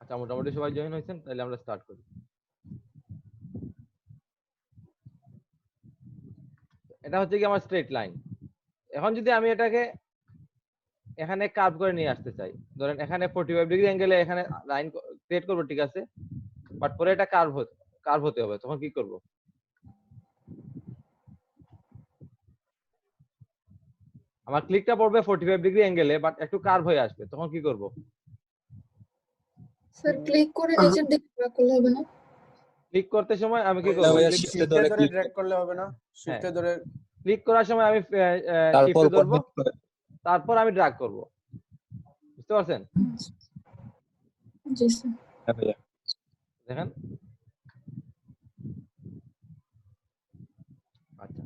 আচ্ছা, মোটামুটি সবাই জয়েন হয়েছেন, তাহলে আমরা স্টার্ট করি। এটা হচ্ছে কি আমার স্ট্রেট লাইন। এখন যদি আমি এটাকে এখানে কার্ভ করে নিয়ে আসতে চাই, ধরেন এখানে 45 ডিগ্রি অ্যাঙ্গেলে এখানে লাইন ক্রিয়েট করবো, ঠিক আছে, বাট পরে এটা কার্ভ হতে হবে, তখন কি করব? আমার ক্লিকটা পড়বে 45 ডিগ্রি অ্যাঙ্গেলে, বাট একটু কার্ভ হয়ে আসবে, তখন কি করব? স্যার ক্লিক করে নিচের দিকে ড্র্যাগ করলে হবে না? ক্লিক করতে সময় আমি কি করব? শিফটে ধরে ড্র্যাগ করলে হবে না? শিফটে ধরে ক্লিক করার সময় আমি তারপর শিফটে ধরবো, তারপর আমি ড্র্যাগ করব, বুঝতে পারছেন? জি স্যার। দেখেন, আচ্ছা,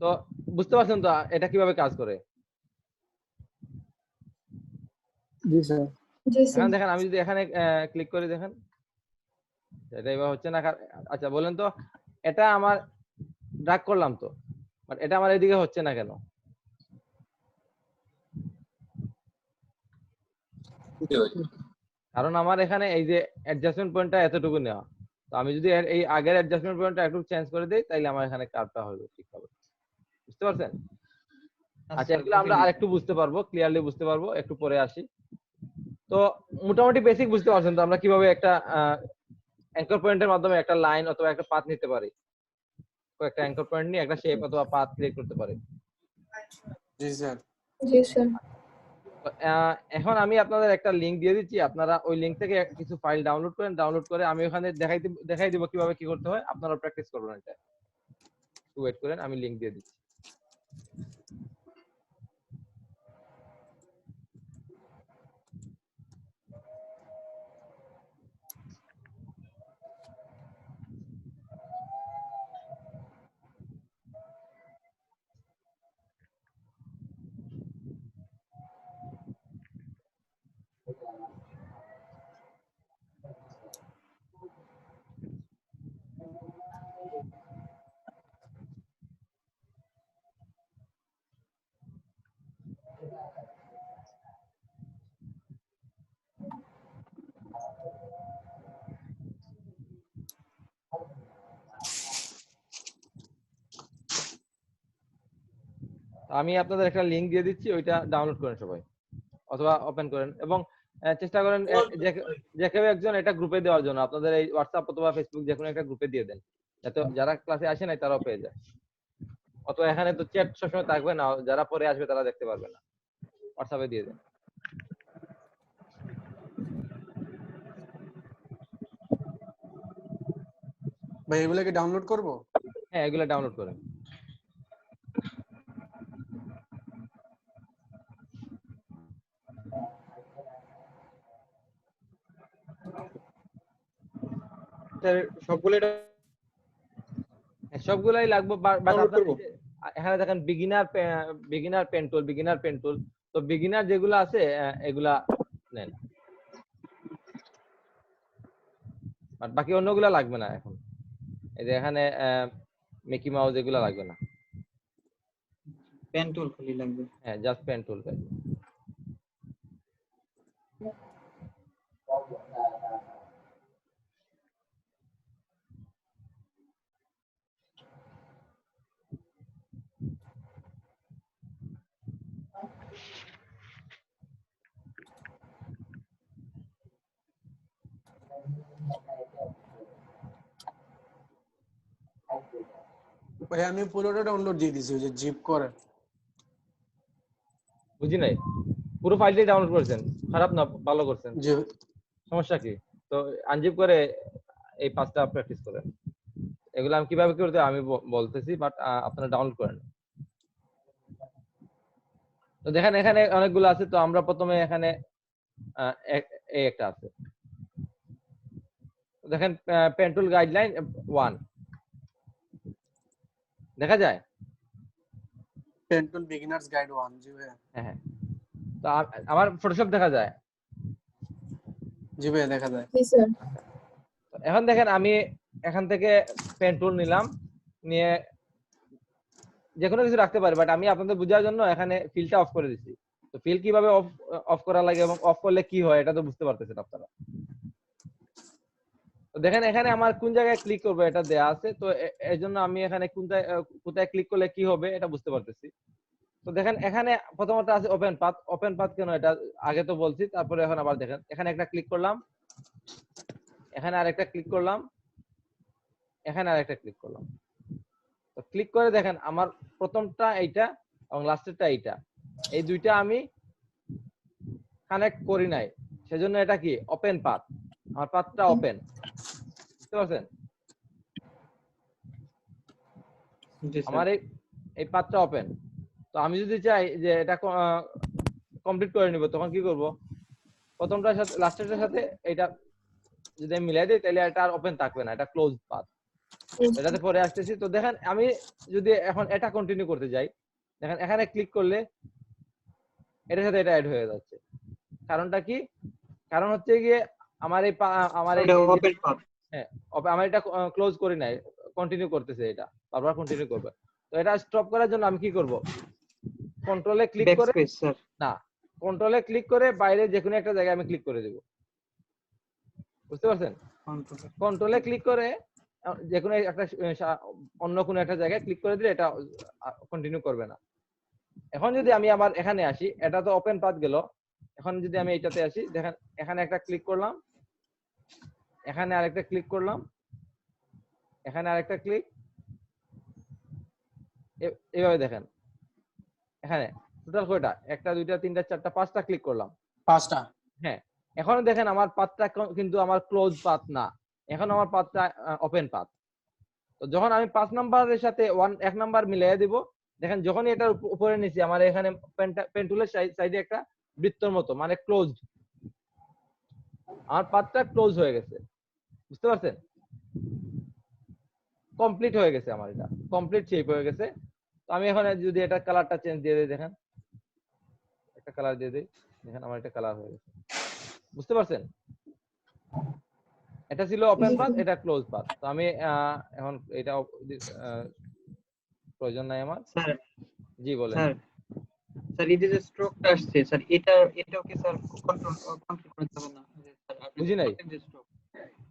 তো বুঝতে পারছেন তো এটা কিভাবে কাজ করে? জি স্যার। জি স্যার। এখন দেখেন, আমি যদি এখানে ক্লিক করি, দেখেন এটা এবার হচ্ছে না। আচ্ছা বলেন তো, এটা আমার ড্র্যাগ করলাম তো, বাট এটা আমার এদিকে হচ্ছে না কেন? কারণ আমার এখানে এই যে অ্যাডজাস্টমেন্ট পয়েন্টটা এতটুকু নেওয়া, তো আমি যদি এই আগের অ্যাডজাস্টমেন্ট পয়েন্টটা একটু চেঞ্জ করে দেই, তাহলে আমার এখানে কার্ভটা হবে ঠিক হবে, বুঝতে পারছেন? আচ্ছা, এগুলো আমরা আরেকটু বুঝতে পারবো, ক্লিয়ারলি বুঝতে পারবো, একটু পরে আসি। তো মোটামুটি বেসিক বুঝতে পারছেন তো আমরা কিভাবে একটা অ্যাঙ্কর পয়েন্টের মাধ্যমে একটা লাইন অথবা একটা পাথ নিতে পারি, একটা অ্যাঙ্কর পয়েন্ট নিয়ে একটা শেপ অথবা পাথ ক্রিয়েট করতে পারি। জি স্যার। জি স্যার। এখন আমি আপনাদের একটা লিংক দিয়ে দিচ্ছি, আপনারা ওই লিংক থেকে কিছু ফাইল ডাউনলোড করেন, ডাউনলোড করে আমি ওখানে দেখাই দিব কিভাবে কি করতে হয়, আপনারা প্র্যাকটিস করবেন এটা। একটু ওয়েট করেন, আমি লিংক দিয়ে দিচ্ছি। আমি আপনাদের একটা লিংক দিয়ে দিচ্ছি, ওইটা ডাউনলোড করেন সবাই, অথবা ওপেন করেন, এবং চেষ্টা করেন যে কেউ একজন এটা গ্রুপে দেওয়ার জন্য, আপনাদের এই হোয়াটসঅ্যাপ অথবা ফেসবুক যে কোনো একটা গ্রুপে দিয়ে দেন, যাতে যারা ক্লাসে আসে নাই তারাও পেয়ে যায়। অথবা এখানে তো চ্যাট সবসময় থাকবে না, যারা পরে আসবে তারা দেখতে পারবে না, হোয়াটসঅ্যাপে দিয়ে দেন। ভাই এগুলো কি ডাউনলোড করব? হ্যাঁ, এগুলো ডাউনলোড করেন। সবগুলাই লাগবে, এখানে দেখেন বিগিনার পেন টুল, তো বিগিনার যেগুলো আছে এগুলা নেন, বাট বাকি অন্যগুলা লাগবে না এখন। এই যে এখানে মিকি মাউস এগুলা লাগবে না, পেন টুল খালি লাগবে। হ্যাঁ, জাস্ট পেন টুল লাগবে। ভাই আমি পুরোটা ডাউনলোড দিয়ে দিয়েছি, ওই যে জিপ করে। বুঝি নাই, পুরো ফাইলটি ডাউনলোড করেছেন? খারাপ না, ভালো করছেন। জি। সমস্যা কি? তো আনজিপ করে এই 5টা প্র্যাকটিস করেন। এগুলো আমি কিভাবে করতে আমি বলতেছি, বাট আপনারা ডাউনলোড করেন। তো দেখেন এখানে অনেকগুলো আছে, তো আমরা প্রথমে এখানে এই একটা আছে, দেখেন পেন টুল গাইডলাইন 1 দেখা যায়। Pen tool beginners guide 1। জি ভাই। হ্যাঁ, তো আমার ফটোশপ দেখা যায়। জি ভাই দেখা যায়। জি স্যার। এখন দেখেন আমি এখান থেকে পেন টুল নিলাম, নিয়ে যে কোনো কিছু রাখতে পারি, বাট আমি আপনাদের বোঝার জন্য এখানে ফিলটা অফ করে দিচ্ছি। তো ফিল কিভাবে অফ করা লাগে এবং অফ করলে কি হয় এটা তো বুঝতে পারতেছেন আপনারা। তো দেখেন এখানে আমার কোন জায়গায় ক্লিক করব এটা দেয়া আছে, তো এর জন্য আমি এখানে কোথায় ক্লিক করলে কি হবে এটা বুঝতে পারতেছি। তো দেখেন এখানে প্রথমত আছে ওপেন পাথ। ওপেন পাথ কেন এটা আগে তো বলছি, তারপরে এখন আবার দেখেন এখানে একটা ক্লিক করলাম, এখানে আরেকটা ক্লিক করলাম, এখানে আরেকটা ক্লিক করলাম। তো ক্লিক করে দেখেন আমার প্রথমটা এইটা এবং লাস্টেরটা এইটা, এই দুইটা আমি কানেক্ট করি নাই, সেজন্য এটা কি ওপেন পাথ, আমার পাথটা ওপেন। বুঝতে পারছেন? জি স্যার। আমার এই পাথটা ওপেন। তো আমি যদি চাই যে এটা কমপ্লিট করে নিব, তখন কি করব? প্রথমটার সাথে লাস্টেরটার সাথে এটা যদি আমি মিলাই দিই তাহলে এটা আর ওপেন থাকবে না, এটা ক্লোজ পাথ। এটাতে পরে আসতেছি। তো দেখেন আমি যদি এখন এটা কন্টিনিউ করতে যাই, দেখেন এখানে ক্লিক করলে এটার সাথে এটা অ্যাড হয়ে যাচ্ছে। কারণটা কি? কারণ হচ্ছে গিয়ে আমার এই ওপেন পাথ। হ্যাঁ, আমার এটা ক্লোজ করি নাই, কন্টিনিউ করতেছে, এটা বারবার কন্টিনিউ করবে। তো এটা স্টপ করার জন্য আমি কি করব? কন্ট্রোলে ক্লিক করে, ব্যাকস্পেস স্যার। না, কন্ট্রোলে ক্লিক করে বাইরে যে কোনো একটা জায়গায় আমি ক্লিক করে দেব। বুঝতে পারছেন? কন্ট্রোলে ক্লিক করে যে কোনো একটা অন্য কোনো একটা জায়গায় ক্লিক করে দিলে এটা কন্টিনিউ করবে না। এখন যদি আমি আবার এখানে আসি, এটা তো ওপেন পাথ গেল, এখন যদি আমি এইটাতে আসি, দেখেন এখানে একটা ক্লিক করলাম, এখানে আরেকটা ক্লিক করলাম, এখানে আরেকটা ক্লিক, এইভাবে দেখেন এখানে টোটাল কয়টা, একটা দুইটা তিনটা চারটা পাঁচটা ক্লিক করলাম, 5টা। হ্যাঁ। এখন দেখেন আমার পাথটা কিন্তু আমার ক্লোজ পাথ না, এখন আমার পাথটা ওপেন পাথ। তো যখন আমি 5 নাম্বারের সাথে 1 নাম্বার মিলিয়ে দিব, দেখেন যখনই এটার উপরে নিছি আমার এখানে পেন টুলের সাইডে একটা বৃত্তর মতো মানে ক্লোজড, আমার পাথটা ক্লোজ হয়ে গেছে। বুঝতে পারছেন? কমপ্লিট হয়ে গেছে, আমার এটা কমপ্লিট শেপ হয়ে গেছে। তো আমি এখন যদি এটা কালারটা চেঞ্জ দিয়ে দিই, দেখেন একটা কালার দিয়ে দিই, দেখেন আমার এটা কালার হয়ে গেছে। বুঝতে পারছেন? এটা ছিল ওপেন পাথ, এটা ক্লোজ পাথ। তো আমি এখন এটা প্রয়োজন নাই আমার। স্যার জি বলেন। স্যার স্যার এই যে স্ট্রোকটা আসছে স্যার, এটাও কি স্যার কন্ট্রোল করতে হবে না? যে স্যার আপনি বুঝি নাই। যে স্ট্রোক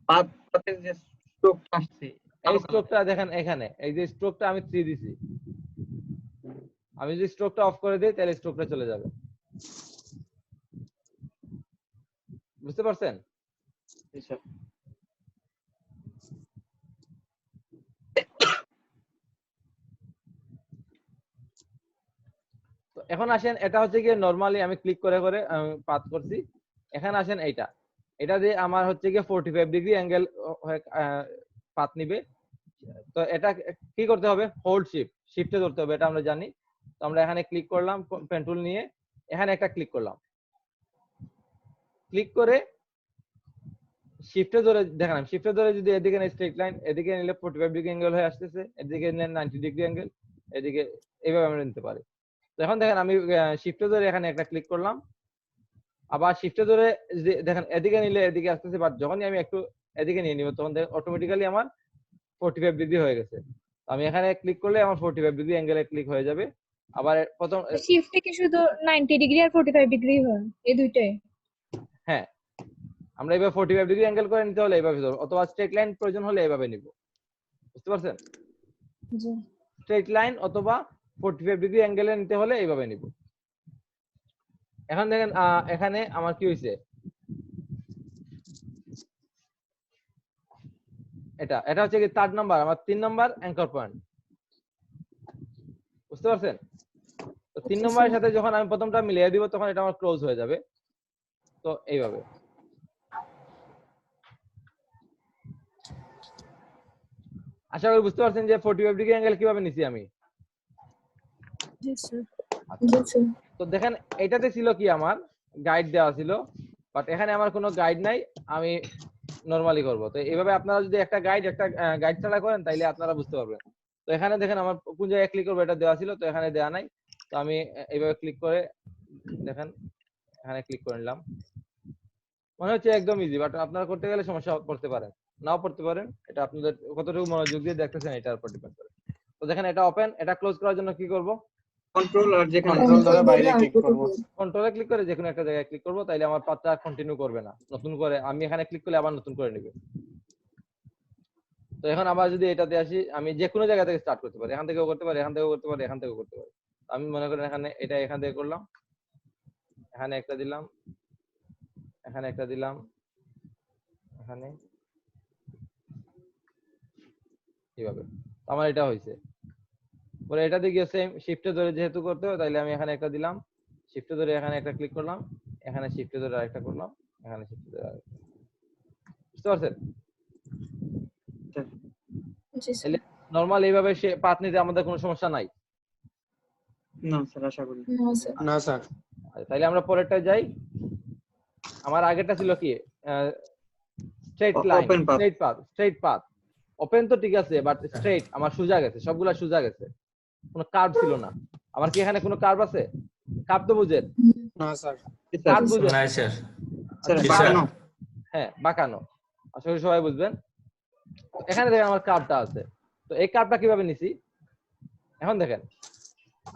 পাথের যে স্ট্রোকটা আসছে, এই স্ট্রোকটা দেখেন এখানে, এই যে স্ট্রোকটা আমি 3 দিছি, আমি যদি স্ট্রোকটা অফ করে দিই তাহলে স্ট্রোকটা চলে যাবে। বুঝতে পারছেন? জি স্যার। তো এখন আসেন, এটা হচ্ছে গিয়ে নরমালি আমি ক্লিক করে করে পাথ করছি। এখানে আসেন এটা দিয়ে আমার হচ্ছে গিয়ে 45 ডিগ্রি অ্যাঙ্গেল পাথ নিবে। তো এটা কি করতে হবে? হোল্ড শিফটে ধরতে হবে, এটা আমরা জানি। তো আমরা এখানে ক্লিক করলাম, পেন টুল নিয়ে এখানে একটা ক্লিক করলাম, ক্লিক করে শিফটে ধরে দেখেন, শিফটে ধরে যদি এদিকে স্ট্রেট লাইন, এদিকে নিলে 45 ডিগ্রি অ্যাঙ্গেল হয়ে আসতেছে, এদিকে নিলে 90 ডিগ্রি অ্যাঙ্গেল, এদিকে এইভাবে আমরা নিতে পারি। তো এখন দেখেন আমি শিফটে ধরে এখানে একটা ক্লিক করলাম, আবার শিফটে ধরে দেখেন এদিকে নিলে এদিকে আসতেছে, বাট যখনই আমি একটু এদিকে নিয়ে নিব তখন দেখেন অটোমেটিক্যালি আমার 45 ডিগ্রি হয়ে গেছে। আমি এখানে ক্লিক করলে আমার 45 ডিগ্রি অ্যাঙ্গেলে ক্লিক হয়ে যাবে। আবার প্রথম শিফটে কি শুধু 90 ডিগ্রি আর 45 ডিগ্রি হয়, এই দুইটাই? হ্যাঁ, আমরা এবার 45 ডিগ্রি অ্যাঙ্গেল করে নিতে হলে এইভাবে ধরব, অথবা স্ট্রেট লাইন প্রয়োজন হলে এইভাবে নিব। বুঝতে পারছেন? জি। স্ট্রেট লাইন অথবা 45 ডিগ্রি অ্যাঙ্গেলে নিতে হলে এইভাবে নিব। এখন দেখেন এখানে আমার কি হইছে, এটা হচ্ছে কি 3 নাম্বার, আমার 3 নাম্বার অ্যাঙ্কর পয়েন্ট। বুঝতে পারছেন? তো 3 নম্বরের সাথে যখন আমি প্রথমটা মিলিয়ে দিব তখন এটা আমার ক্লোজ হয়ে যাবে। তো এইভাবে আশা করি বুঝতে পারছেন যে 45 ডিগ্রি অ্যাঙ্গেল কিভাবে নিছি আমি। জি স্যার। জি স্যার। তো দেখেন এটাতে ছিল কি আমার গাইড দেওয়া ছিল, বাট এখানে আমার কোনো গাইড নাই, আমি নরমালি করব। তো এইভাবে আপনারা যদি একটা গাইড ছাড়া করেন তাইলে আপনারা বুঝতে পারবেন। তো এখানে দেখেন আমার কোন জায়গায় ক্লিক করব এটা দেওয়া ছিল, তো এখানে দেওয়া নাই। তো আমি এইভাবে ক্লিক করে দেখেন এখানে ক্লিক করে নিলাম, মনে হচ্ছে একদম ইজি, বাট আপনারা করতে গেলে সমস্যা পড়তে পারেন, নাও পড়তে পারেন। এটা আপনাদের কতটুকু মনোযোগ দিয়ে দেখতেছেন এটার উপর ডিপেন্ড করে। তো দেখেন এটা ওপেন, এটা ক্লোজ করার জন্য কি করব? কন্ট্রোল আর যে কন্ট্রোল ধরে বাইরে ক্লিক করব। কন্ট্রোলে ক্লিক করে যে কোনো একটা জায়গায় ক্লিক করব, তাইলে আমার পাথটা কন্টিনিউ করবে না, নতুন করে আমি এখানে ক্লিক করলে আবার নতুন করে নেবে। তো এখন আবার যদি এটাতে আসি, আমি যে কোনো জায়গা থেকে স্টার্ট করতে পারি, এখান থেকেও করতে পারি, এখান থেকেও করতে পারি, এখান থেকেও করতে পারি। আমি মনে করেন এখানে এটা এখান থেকে করলাম, এখানে একটা দিলাম, এখানে একটা দিলাম, এখানে এইভাবে। আমার এটা হয়েছে। পরে এটাতে গিয়ে সেম শিফটে ধরে যেহেতু করতে হবে, তাইলে আমি এখানে একটা দিলাম, শিফটে ধরে এখানে একটা ক্লিক করলাম, এখানে শিফটে ধরে আরেকটা করলাম, এখানে শিফটে ধরে আরেকটা। বুঝতে পারছেন? জি স্যার। তাহলে নরমাল এইভাবে সে পাথ নিতে আমাদের কোনো সমস্যা নাই। না স্যার, আশা করি। No sir. না স্যার। তাইলে আমরা পরেরটা যাই। আমার আগেরটা ছিল কি straight line, open path. Straight path. Open তো ঠিক আছে, বাট স্ট্রেট আমার সোজা গেছে, সবগুলা সোজা গেছে, কোনো কার্ভ ছিল না। আমার কি এখানে কোনো কার্ভ আছে? কার্ভ তো বুঝেন? না স্যার। কার্ভ বুঝেন? নাই স্যার। স্যার আচ্ছা, বাঁকানো। হ্যাঁ বাঁকানো, আশা করি সবাই বুঝবেন। এখানে দেখেন আমার কার্ভটা আছে, তো এই কার্ভটা কিভাবে নিছি? এখন দেখেন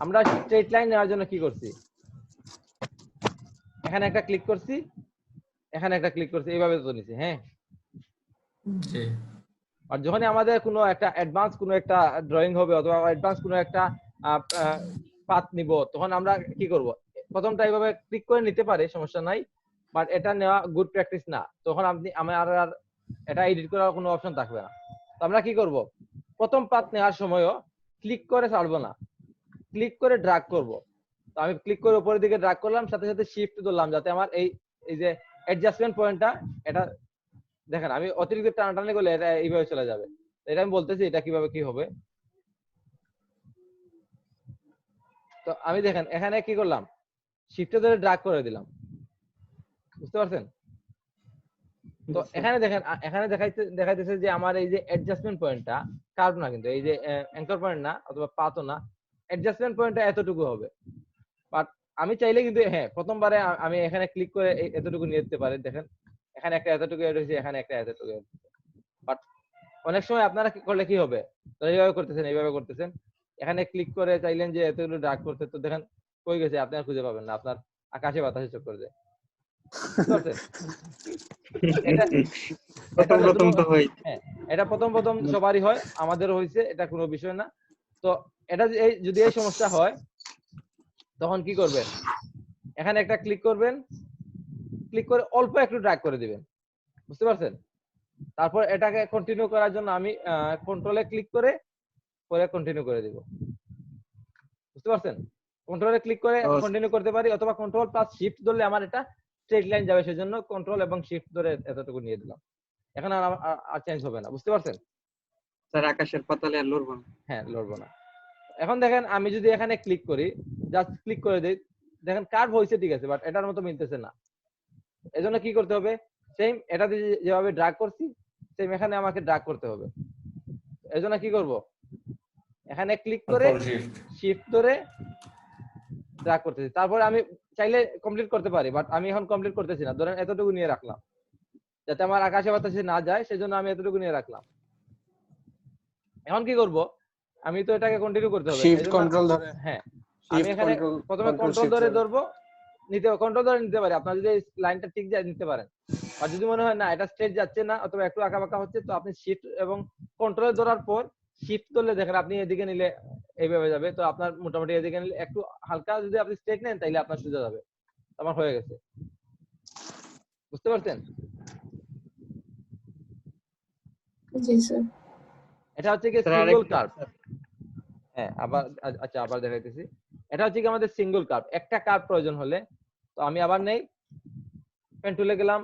আমরা স্ট্রেট লাইন নেওয়ার জন্য কি করছি, এখানে একটা ক্লিক করছি, এখানে একটা ক্লিক করছি, এইভাবে তো নিছি। হ্যাঁ, জি আর যখনই আমাদের কোনো একটা অ্যাডভান্স কোনো একটা ড্রয়িং হবে অথবা অ্যাডভান্স কোনো একটা পাথ নিব, তখন আমরা কি করব? প্রথমটা এইভাবে ক্লিক করে নিতে পারে, সমস্যা নাই, বাট এটা নেওয়া গুড প্র্যাকটিস না। তখন আমার আর এটা এডিট করার কোনো অপশন থাকবে না। তো আমরা কি করব? প্রথম পাথ নেওয়ার সময়ও ক্লিক করে ছাড়বো না, ক্লিক করে ড্র্যাগ করব। তো আমি ক্লিক করে উপরের দিকে ড্র্যাগ করলাম, সাথে সাথে শিফট ধরলাম, যাতে আমার এই যে অ্যাডজাস্টমেন্ট পয়েন্টটা, এটা দেখেন আমি অতিরিক্ত টানাটানি করলে এটা এইভাবে চলে যাবে। এটা আমি বলতেছি এটা কিভাবে কি হবে। তো আমি দেখেন এখানে কি করলাম, শিফটে ধরে ড্র্যাগ করে দিলাম, বুঝতে পারছেন? তো এখানে দেখেন, এখানে দেখাইতেছে যে আমার এই যে অ্যাডজাস্টমেন্ট পয়েন্টটা কার্ভ না, কিন্তু এই যে অ্যাঙ্কর পয়েন্ট না অথবা পাতও না, অ্যাডজাস্টমেন্ট পয়েন্টটা এতটুকু হবে। বাট আমি চাইলে কিন্তু হ্যাঁ প্রথমবারে আমি এখানে ক্লিক করে এতটুকু নিয়ে যেতে পারি। দেখেন এখানে একটা এতটুকু এড হয়েছে, এখানে একটা এতটুকু এড হয়েছে। বাট অনেক সময় আপনারা কি করলে কি হবে, তো এইভাবে করতেছেন, এইভাবে করতেছেন, এখানে ক্লিক করে চাইলেন যে এতগুলো ড্র্যাগ করতে, তো দেখেন কই গেছে, আপনি আর খুঁজে পাবেন না, আপনার আকাশে বাতাসে চক্কর যায়। বুঝতে পারছেন? এটা প্রথম তো হয়। হ্যাঁ, এটা প্রথম সবারই হয়, আমাদেরও হয়েছে, এটা কোনো বিষয় না। তো এটা যদি এই সমস্যা হয়, তখন কি করবেন? এখানে একটা ক্লিক করবেন, ক্লিক করে অল্প একটু ড্র্যাগ করে দিবেন, বুঝতে পারছেন? তারপর এটাকে কন্টিনিউ করার জন্য আমি কন্ট্রোলে ক্লিক করে পরে কন্টিনিউ করে দিব, বুঝতে পারছেন? কন্ট্রোলে ক্লিক করে কন্টিনিউ করতে পারি, অথবা কন্ট্রোল প্লাস শিফট ধরলে আমার এটা স্ট্রেট লাইন যাবে, সেজন্য কন্ট্রোল এবং শিফট ধরে এতটুকু নিয়ে দিলাম। এখন আর চেঞ্জ হবে না, বুঝতে পারছেন? স্যার আকাশের পাতালে আর লড়বো না। হ্যাঁ, লড়বো না। এখন দেখেন আমি যদি এখানে ক্লিক করি, জাস্ট ক্লিক করে দিই, দেখেন কার্ভ হয়েছে ঠিক আছে, বাট এটার মতো মিলতেছে না। এজন্য কি করতে হবে? সেম এটাতে যেভাবে ড্র্যাগ করছি, সেম এখানে আমাকে ড্র্যাগ করতে হবে। এজন্য কি করব? এখানে ক্লিক করে শিফট ধরে ড্র্যাগ করতেছি, তারপরে আমি চাইলে কমপ্লিট করতে পারি, বাট আমি এখন কমপ্লিট করতেছি না। ধরেন এতটুকু নিয়ে রাখলাম, যাতে আমার আকাশে বাতাসে না যায়, সেজন্য আমি এতটুকু নিয়ে রাখলাম। এখন কি করব? আমি তো এটাকে কন্টিনিউ করতে হবে, শিফট কন্ট্রোল ধরে। হ্যাঁ, আমি এখানে প্রথমে কন্ট্রোল ধরে ধরবো, কন্ট্রোল ধরে নিতে পারি। আপনার যদি লাইনটা ঠিক যায় নিতে পারেন, আর যদি মনে হয় না এটা স্ট্রেট যাচ্ছে না অথবা একটু আঁকা বাঁকা হচ্ছে, তো আপনি শিফট এবং কন্ট্রোলে ধরার পর শিফট ধরলে দেখেন আপনি এদিকে নিলে এইভাবে যাবে। তো আপনার মোটামুটি এদিকে নিলে একটু হালকা, যদি আপনি স্ট্রেট নেন তাইলে আপনার সোজা যাবে। আমার হয়ে গেছে, বুঝতে পারছেন? জি স্যার। এটা হচ্ছে কি সিঙ্গেল কার্ভ। হ্যাঁ, আচ্ছা আবার দেখাইতেছি। এটা হচ্ছে কি আমাদের সিঙ্গেল কার্ভ, একটা কার্ভ প্রয়োজন হলে, তো আমি আবার নেই, পেন টুলে গেলাম,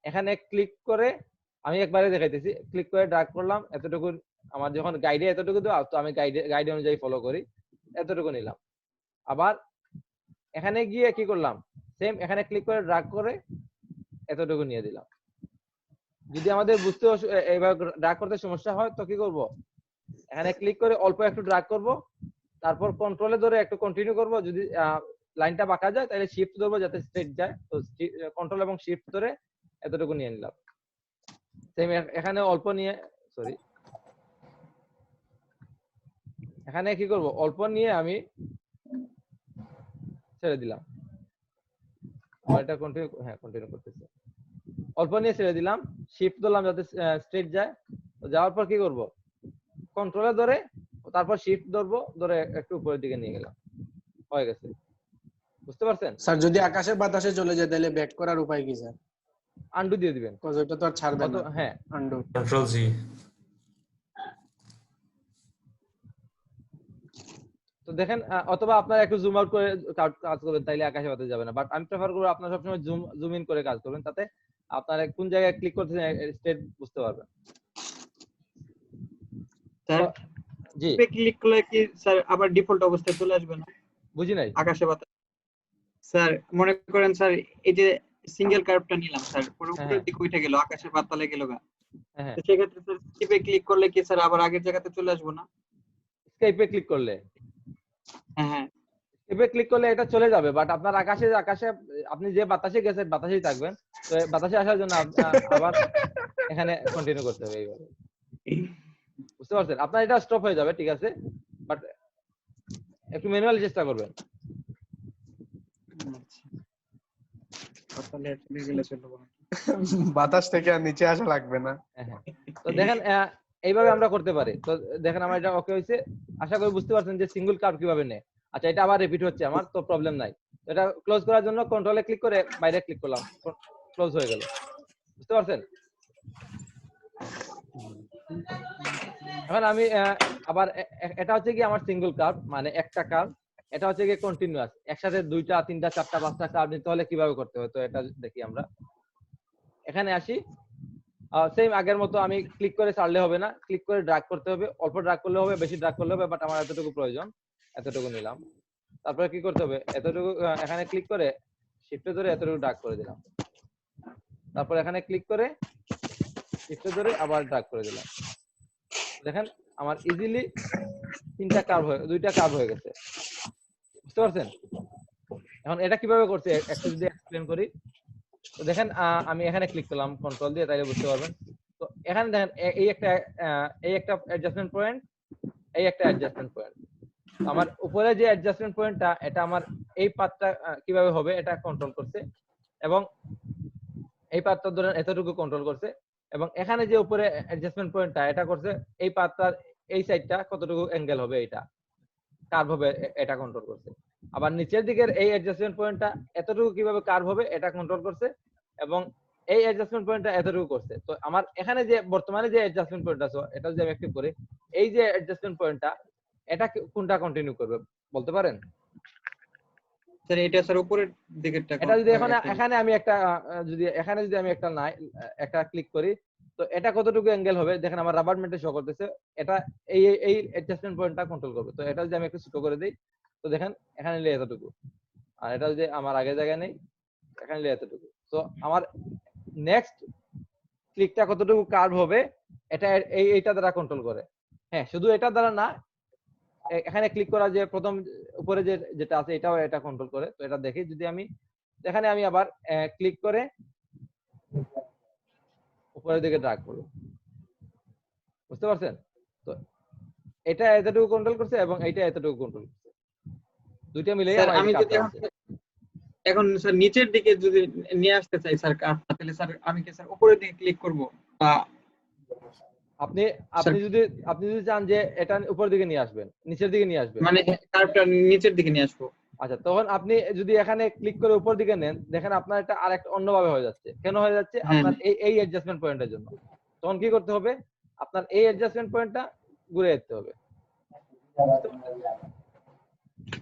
এখানে ক্লিক করে আমি একবারে দেখাইতেছি, ক্লিক করে ড্র্যাগ করলাম এতটুকু। আমার যখন গাইডে এতটুকু দেওয়া, তো আমি গাইড অনুযায়ী ফলো করি, এতটুকু নিলাম। আবার এখানে গিয়ে কি করলাম, সেম এখানে ক্লিক করে ড্র্যাগ করে এতটুকু নিয়ে দিলাম। যদি আমাদের বুঝতে এইভাবে ড্র্যাগ করতে সমস্যা হয়, তো কি করব? এখানে ক্লিক করে অল্প একটু ড্র্যাগ করব, তারপর কন্ট্রোলে ধরে একটু কন্টিনিউ করব। যদি লাইনটা বাঁকা যায় তাহলে শিফট ধরবো যাতে স্ট্রেট যায়, তো কন্ট্রোল এবং শিফট ধরে এতটুকু নিয়ে নিলাম। সেম এখানে অল্প নিয়ে, সরি, এখানে কি করব? অল্প নিয়ে আমি ছেড়ে দিলাম। আমার এটা কন্টিনিউ, হ্যাঁ কন্টিনিউ করতেছে। অল্প নিয়ে ছেড়ে দিলাম, শিফট ধরলাম যাতে স্ট্রেট যায়, তো যাওয়ার পর কি করব, কন্ট্রোলে ধরে তারপর শিফট ধরবো, ধরে একটু উপরের দিকে নিয়ে গেলাম, হয়ে গেছে। বুঝতে পারছেন? স্যার যদি আকাশে বাতাসে চলে যায় তাহলে ব্যাক করার উপায় কি স্যার? আন্ডু দিয়ে দিবেন। কজ ওটা তো আর ছাড়বে না। হ্যাঁ, আন্ডু। কন্ট্রোল জি। তো দেখেন অথবা আপনারা একটু জুম আউট করে কাজ করবেন, তাইলে আকাশে বাতাসে যাবে না। বাট আমি প্রেফার করবো আপনারা সবসময় জুম ইন করে কাজ করবেন, তাতে আপনারা কোন জায়গায় ক্লিক করতেছেন স্টেট বুঝতে পারবেন। স্যার জি, ক্লিক করলে কি স্যার আবার ডিফল্ট অবস্থায় চলে আসবে না বুঝি নাই। আকাশে বাতাস? স্যার মনে করেন স্যার এই যে সিঙ্গেল কার্ভটা নিলাম স্যার, পুরো হ্যাঁ, উপরের দিকে উঠে গেল, আকাশে পাতালে গেল গা, হ্যাঁ, তো সেক্ষেত্রে স্যার স্কিপে ক্লিক করলে কি স্যার আবার আগের জায়গাতে চলে আসবো না? স্কাইপে ক্লিক করলে, হ্যাঁ হ্যাঁ। স্কাইপে ক্লিক করলে এটা চলে যাবে, বাট আপনার আকাশে আপনি যে বাতাসে গেছেন বাতাসেই থাকবেন। তো বাতাসে আসার জন্য আবার এখানে কন্টিনিউ করতে হবে এইভাবে। বুঝতে পারছেন? আপনার এটা স্টপ হয়ে যাবে, ঠিক আছে, বাট একটু ম্যানুয়ালি চেষ্টা করবেন। পাতালে চলে গেলে চলবে না। বাতাস থেকে আর নিচে আসা লাগবে না। হ্যাঁ। তো দেখেন এইভাবে আমরা করতে পারি। তো দেখেন আমার এটা ওকে হয়েছে, আশা করি বুঝতে পারছেন যে সিঙ্গেল কার্ভ কিভাবে নেয়। আচ্ছা, এটা আবার রিপিট হচ্ছে আমার, তো প্রবলেম নাই। এটা ক্লোজ করার জন্য কন্ট্রোলে ক্লিক করে বাইরে ক্লিক করলাম, ক্লোজ হয়ে গেল। বুঝতে পারছেন? এখন আমি আবার এটা হচ্ছে কি আমার সিঙ্গেল কার্ভ, মানে একটা কার্ভ। এটা হচ্ছে কি কন্টিনিউয়াস, একসাথে 2টা 3টা 4টা 5টা কার্ভ নিতে হলে কিভাবে করতে হয়, তো এটা দেখি আমরা। এখানে আসি, সেম আগের মতো আমি ক্লিক করে ছাড়লে হবে না, ক্লিক করে ড্র্যাগ করতে হবে। অল্প ড্র্যাগ করলে হবে, বেশি ড্র্যাগ করলে হবে, বাট আমার এতটুকু প্রয়োজন, এতটুকু নিলাম। তারপরে কি করতে হবে, এতটুকু এখানে ক্লিক করে শিফটে ধরে এতটুকু ড্র্যাগ করে দিলাম। তারপর এখানে ক্লিক করে শিফটে ধরে আবার ড্র্যাগ করে দিলাম। দেখেন আমার ইজিলি 2টা কার্ভ হয়ে গেছে। বুঝতে পারছেন? এখন এটা কিভাবে করছে একটু যদি এক্সপ্লেন করি। তো দেখেন আমি এখানে ক্লিক করলাম কন্ট্রোল দিয়ে, তাইলে বুঝতে পারবেন। তো এখানে দেখেন এই একটা অ্যাডজাস্টমেন্ট পয়েন্ট, এই একটা অ্যাডজাস্টমেন্ট পয়েন্ট। আমার উপরে যে অ্যাডজাস্টমেন্ট পয়েন্টটা, এটা আমার এই পাথটা কিভাবে হবে এটা কন্ট্রোল করছে, এবং এই পাথটা ধরেন এতটুকু কন্ট্রোল করছে, এবং এখানে যে উপরে অ্যাডজাস্টমেন্ট পয়েন্টটা এটা করছে এই পাথটার এই সাইডটা কতটুকু অ্যাঙ্গেল হবে, এটা কার্ভ হবে, এটা কন্ট্রোল করছে। আবার নিচের দিকের এই অ্যাডজাস্টমেন্ট পয়েন্টটা এতটুকু কিভাবে কার্ভ হবে এটা কন্ট্রোল করছে, এবং এই অ্যাডজাস্টমেন্ট পয়েন্টটা এতটুকু করছে। তো আমার এখানে যে বর্তমানে যে অ্যাডজাস্টমেন্ট পয়েন্ট আছে, এটা যদি আমি অ্যাক্টিভ করি, এই যে অ্যাডজাস্টমেন্ট পয়েন্টটা, এটা কোনটা কন্টিনিউ করবে বলতে পারেন? স্যার এটা স্যার উপরের দিকেরটা এটা যদি এখানে আমি একটা একটা ক্লিক করি, তো এটা কতটুকু অ্যাঙ্গেল হবে দেখেন, আমার রাবার ম্যাটে শো করতেছে, এটা এই অ্যাডজাস্টমেন্ট পয়েন্টটা কন্ট্রোল করবে। তো এটা যদি আমি একটু ছোট করে দেই, তো দেখেন এখানে নিলে এতটুকু, আর এটা যদি আমার আগের জায়গায় নেই, এখানে নিলে এতটুকু। তো আমার নেক্সট ক্লিকটা কতটুকু কার্ভ হবে এটা এইটা দ্বারা কন্ট্রোল করে। হ্যাঁ, শুধু এটা দ্বারা না, এখানে ক্লিক করা যে প্রথম উপরে যেটা আছে এটাও এটা কন্ট্রোল করে। তো এটা দেখি, যদি আমি এখানে আমি আবার ক্লিক করে উপরের দিকে ড্র্যাগ করব। বুঝতে পারছেন? তো এটা এতটুকু কন্ট্রোল করছে এবং এইটা এতটুকু কন্ট্রোল করছে, দুইটা মিলে স্যার আমার আমি এই যদি কাজটা হচ্ছে। এখন স্যার নিচের দিকে যদি নিয়ে আসতে চাই স্যার কার্ভটা, তাহলে স্যার আমি কি স্যার উপরের দিকে ক্লিক করব, বা আপনি আপনি যদি চান যে এটা উপরের দিকে নিয়ে আসবেন, নিচের দিকে নিয়ে আসবেন, মানে কার্ভটা নিচের দিকে নিয়ে আসবো? আচ্ছা, তখন আপনি যদি এখানে ক্লিক করে উপর দিকে নেন, দেখেন আপনার এটা আরেকটা অন্যভাবে হয়ে যাচ্ছে। কেন হয়ে যাচ্ছে? হ্যাঁ আপনার এই অ্যাডজাস্টমেন্ট পয়েন্টের জন্য। তখন কি করতে হবে, আপনার এই অ্যাডজাস্টমেন্ট পয়েন্টটা ঘুরে যেতে হবে।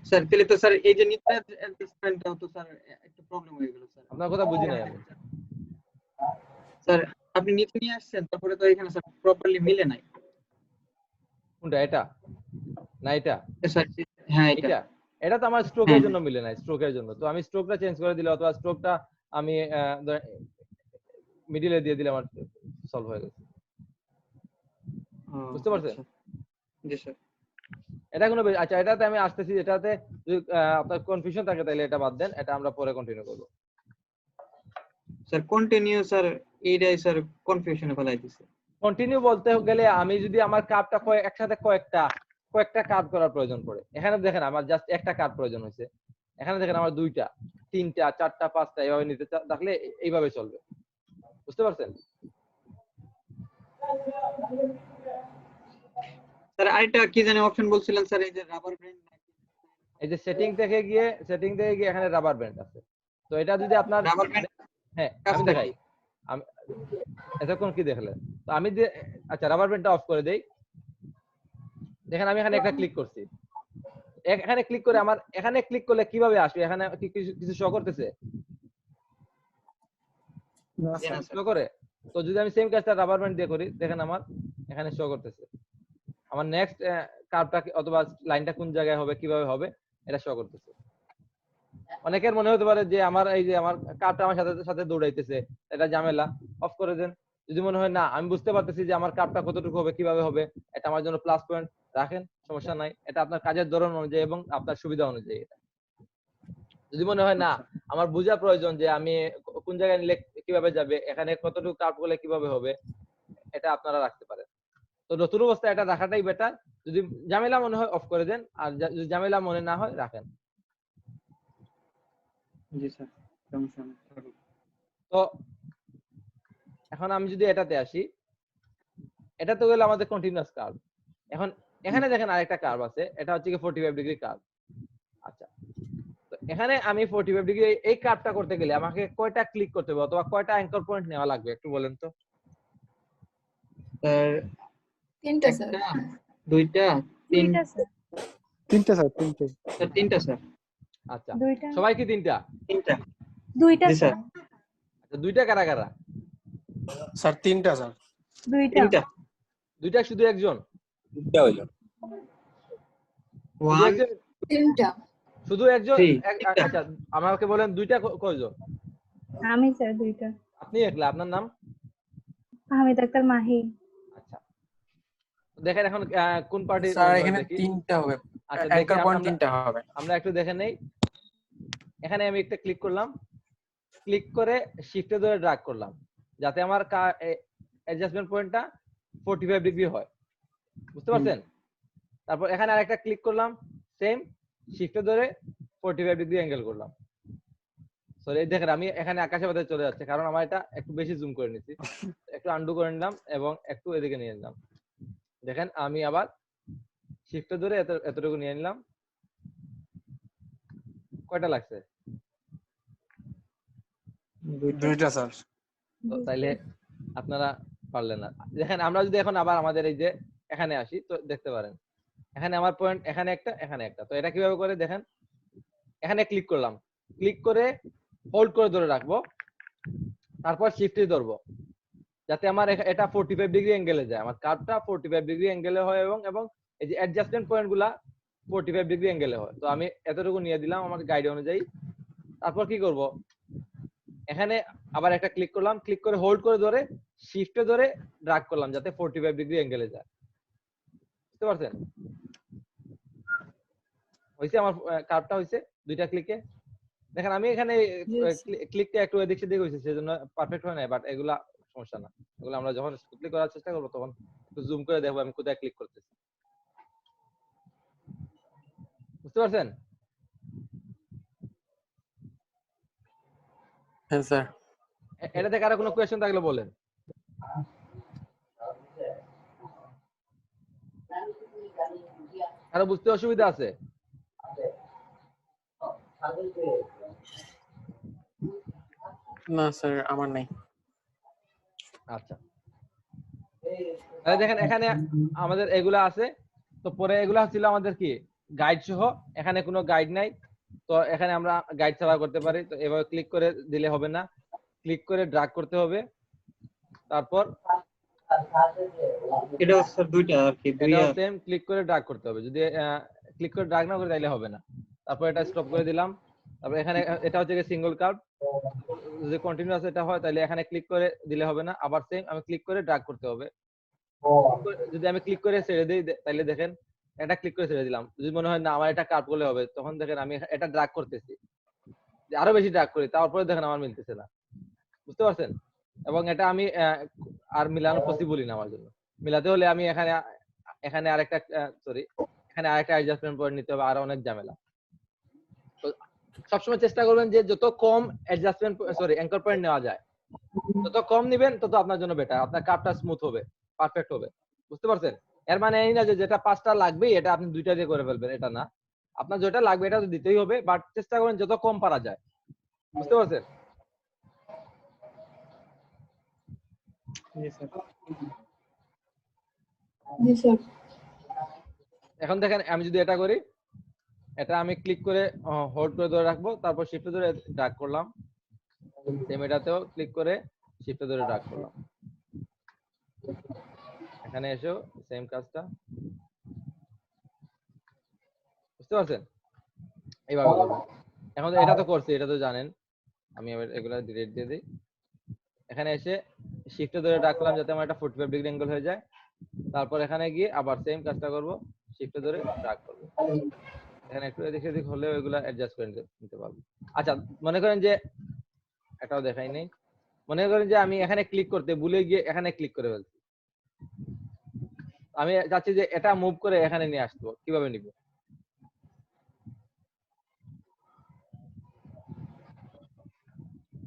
স্যার তাহলে তো স্যার এই যে নিচের অ্যাডজাস্টমেন্টটাও তো স্যার একটু প্রবলেম হয়ে গেল স্যার। আপনার কথা বুঝি নাই আমি। স্যার আপনি নিচে নিয়ে আসছেন, তারপরে তো এখানে স্যার প্রপারলি মিলে নাই। কোনটা, এটা না এটা? স্যার হ্যাঁ এটা এটা তো আমার স্ট্রোকের জন্য মিলে নাই, স্ট্রোকের জন্য। তো আমি স্ট্রোকটা চেঞ্জ করে দিলে, অথবা স্ট্রোকটা আমি মিডিলে দিয়ে দিলে আমার সলভ হয়ে গেছে। বুঝতে পারছেন? জি স্যার। এটা কোনো আচ্ছা, এটাতে আমি আসতেছি। এটাতে যদি আপনার কনফিউশন থাকে তাহলে এটা বাদ দেন, এটা আমরা পরে কন্টিনিউ করব। স্যার কন্টিনিউ স্যার এইটাই স্যার কনফিউশনে ফেলাই দিছে। কন্টিনিউ বলতে গেলে আমি যদি আমার কার্ভটা একসাথে কয়েকটা কার্ভ করার প্রয়োজন পড়ে, এখানে দেখেন আমার জাস্ট একটা কার্ভ প্রয়োজন হয়েছে, এখানে দেখেন আমার 2টা 3টা 4টা 5টা এইভাবে নিতে থাকলে এইভাবে চলবে। বুঝতে পারছেন? স্যার আরেকটা কি জানি অপশন বলছিলেন স্যার, এই যে রাবার ব্যান্ড এই যে সেটিং থেকে গিয়ে এখানে রাবার ব্যান্ড আছে। তো এটা যদি আপনার রাবার ব্যান্ড হ্যাঁ আমি কাজটা দেখাই। কি? আমি এতক্ষণ কি দেখলেন? তো আমি আচ্ছা রাবার ব্যান্ডটা অফ করে দেই। দেখেন আমি এখানে একটা ক্লিক করছি। এখানে ক্লিক করে আমার এখানে ক্লিক করলে কিভাবে আসবে? এখানে কি কিছু শো করতেছে? না জি না স্যার স্যার। শো করে? তো যদি আমি সেম কাজটা রাবার ব্যান্ড দিয়ে করি, দেখেন আমার এখানে শো করতেছে। আমার নেক্সট কার্ভটা অথবা লাইনটা কোন জায়গায় হবে, কিভাবে হবে এটা শো করতেছে। অনেকের মনে হতে পারে যে আমার এই যে আমার কার্ভটা আমার সাথে সাথে দৌড়াইতেছে, এটা ঝামেলা, অফ করে দেন। যদি মনে হয় না আমি বুঝতে পারতেছি যে আমার কার্ভটা কতটুকু হবে, কিভাবে হবে, এটা আমার জন্য প্লাস পয়েন্ট, রাখেন, সমস্যা নাই। এটা আপনার কাজের ধরন অনুযায়ী এবং আপনার সুবিধা অনুযায়ী। যদি মনে হয় না আমার বোঝা প্রয়োজন যে আমি কোন জায়গায় নিলে কিভাবে যাবে, এখানে কতটুকু কার্ভ করলে কিভাবে হবে, এটা আপনারা রাখতে পারেন। তো নতুন অবস্থায় এটা রাখাটাই বেটার। যদি ঝামেলা মনে হয় অফ করে দেন, আর যদি ঝামেলা মনে না হয় রাখেন। জি স্যার, সমস্যা নেই। তো এখন আমি যদি এটাতে আসি, এটা তো গেল আমাদের কন্টিনিউয়াস কার্ভ। এখন এখানে দেখেন আরেকটা কার্ভ আছে, এটা হচ্ছে কি 45 ডিগ্রি কার্ভ। আচ্ছা, তো এখানে আমি 45 ডিগ্রি এই কার্ভটা করতে গেলে আমাকে কয়টা ক্লিক করতে হবে অথবা কয়টা অ্যাঙ্কর পয়েন্ট নেওয়া লাগবে একটু বলেন তো। স্যার তিনটা স্যার। একটা, দুইটা, দুইটা স্যার। তিনটে স্যার তিনটে স্যার তিনটা স্যার। আচ্ছা, দুইটা। সবাই কি তিনটা? তিনটা। দুইটা জি স্যার। স্যার। আচ্ছা, দুইটা কারা কারা? স্যার তিনটা স্যার দুইটা। তিনটা। দুইটা শুধু একজন? শুধু ওয়ান, একজন? তিনটা। শুধু একজন? থ্রি। আচ্ছা, আমাকে বলেন দুইটা কয়জন? আমি স্যার দুইটা। আপনি একলা, আপনার নাম? আহমেদ আক্তার মাহি। আচ্ছা, দেখেন এখন কোন পার্টি স্যার এখানে দেখি। তিনটা হবে, আচ্ছা, দেখি অ্যাঙ্কার পয়েন্ট তিনটা হবে। আমরা একটু দেখে নেই। এখানে আমি একটা ক্লিক করলাম, ক্লিক করে শিফটে ধরে ড্র্যাগ করলাম যাতে আমার অ্যাডজাস্টমেন্ট পয়েন্টটা 45 ডিগ্রি হয়, বুঝতে পারছেন? তারপর এখানে আরেকটা ক্লিক করলাম, সেম শিফটে ধরে 45 ডিগ্রি অ্যাঙ্গেল করলাম। সরি, দেখেন আমি এখানে আকাশে বাতাসে চলে যাচ্ছে কারণ আমার এটা একটু বেশি জুম করে নিছি। একটু আন্ডু করে নিলাম এবং একটু এদিকে নিয়ে নিলাম। দেখেন আমি আবার শিফটে ধরে এতটুকু নিয়ে নিলাম। কয়টা লাগছে? দুইটা স্যার। তো তাইলে আপনারা পারলেন না। দেখেন আমরা যদি এখন আবার আমাদের এই যে এখানে আসি, তো দেখতে পারেন এখানে আমার পয়েন্ট এখানে একটা, এখানে একটা। তো এটা কিভাবে করে দেখেন, এখানে ক্লিক করলাম, ক্লিক করে হোল্ড করে ধরে রাখবো, তারপর শিফটে ধরবো যাতে আমার এটা 45 ডিগ্রি অ্যাঙ্গেলে যায়, আমার কার্ভটা 45 ডিগ্রি অ্যাঙ্গেলে হয় এবং এই যে অ্যাডজাস্টমেন্ট পয়েন্টগুলা 45 ডিগ্রি অ্যাঙ্গেলে হয়। তো আমি এতটুকু নিয়ে দিলাম আমার গাইড অনুযায়ী। তারপর কি করব, এখানে আবার একটা ক্লিক করলাম, ক্লিক করে হোল্ড করে ধরে শিফটে ধরে ড্র্যাগ করলাম যাতে 45 ডিগ্রি অ্যাঙ্গেলে যায়। বুঝতে পারছেন? হইছে আমার কার্ভটা হইছে দুইটা ক্লিকে। দেখেন আমি এখানে ক্লিকটা একটু এদিক সেদিক হইছে, সেজন্য পারফেক্ট হয় না, বাট এগুলা সমস্যা না। এগুলো আমরা যখন স্মুথলি করার চেষ্টা করব তখন একটু জুম করে দেখবো আমি কোথায় ক্লিক করতেছি। বুঝতে পারছেন? হ্যাঁ স্যার। এটা থেকে আরো কোনো কোয়েশ্চেন থাকলে বলেন। আরো বুঝতে অসুবিধা আছে? না স্যার আমার নাই। আচ্ছা, তাহলে দেখেন এখানে আমাদের এগুলা আছে। তো পরে এগুলা ছিল আমাদের কি গাইড সহ, এখানে কোনো গাইড নাই। তো এখানে আমরা গাইড ছাড়া করতে পারি। তো এভাবে ক্লিক করে দিলে হবে না, ক্লিক করে ড্র্যাগ করতে হবে। তারপর এটা স্যার দুইটা আর কি, এটাও সেম ক্লিক করে ড্র্যাগ করতে হবে। যদি ক্লিক করে ড্র্যাগ না করে তাইলে হবে না। তারপর এটা স্টপ করে দিলাম। তারপর এখানে এটা হচ্ছে সিঙ্গেল কার্ভ, যদি কন্টিনিউয়াস এটা হয় তাহলে এখানে ক্লিক করে দিলে হবে না, আবার সেম আমি ক্লিক করে ড্র্যাগ করতে হবে। যদি আমি ক্লিক করে ছেড়ে দিই তাহলে দেখেন এটা ক্লিক করে ছেড়ে দিলাম। যদি মনে হয় না আমার এটা কার্ভ করলে হবে, তখন দেখেন আমি এটা ড্র্যাগ করতেছি, আরো বেশি ড্র্যাগ করি, তারপরে দেখেন আমার মিলতেছে না। বুঝতে পারছেন? এবং এটা আমি আর মিলানো পসিবলই না আমার জন্য। মিলাতে হলে আমি এখানে আরেকটা সরি এখানে আরেকটা অ্যাডজাস্টমেন্ট পয়েন্ট নিতে হবে, আরো অনেক ঝামেলা। তো সবসময় চেষ্টা করবেন যে যত কম অ্যাডজাস্টমেন্ট অ্যাঙ্কর পয়েন্ট নেওয়া যায়, যত কম নিবেন তত আপনার জন্য বেটার, আপনার কার্ভটা স্মুথ হবে। পারফেক্ট হবে। বুঝতে পারছেন? এর মানে এই না যে যেটা 5টা লাগবেই এটা আপনি 2টা দিয়ে করে ফেলবেন, এটা না। আপনার যেটা লাগবে এটা তো দিতেই হবে, বাট চেষ্টা করেন যত কম পারা যায়। বুঝতে পারছেন? জি স্যার। জি স্যার। এখন দেখেন আমি যদি এটা করি, এটা আমি ক্লিক করে হোল্ড করে ধরে রাখবো, তারপর শিফট ধরে ড্র্যাগ করলাম। সেম এটাতেও ক্লিক করে শিফট ধরে ড্র্যাগ করলাম। এখানে এসেও সেম কাজটা। বুঝতে পারছেন? এইভাবে করবেন। এখন এটা তো করছি, এটা তো জানেন। আমি এবার এগুলা ডিলিট দিয়ে দিই। এখানে এসে শিফট ধরে রাখলাম যাতে আমার একটা 45 ডিগ্রি অ্যাঙ্গেল হয়ে যায়। তারপর এখানে গিয়ে আবার সেম কাজটা করব, শিফট ধরে ড্র্যাগ করব। এখানে একটু এদিক সেদিক হলে ওইগুলা অ্যাডজাস্ট করে নিতে পারবো। আচ্ছা, মনে করেন যে এটাও দেখাই নেই। মনে করেন যে আমি এখানে ক্লিক করতে ভুলে গিয়ে এখানে ক্লিক করে ফেলছি। আমি চাচ্ছি যে এটা মুভ করে এখানে নিয়ে আসবো, কিভাবে নিব?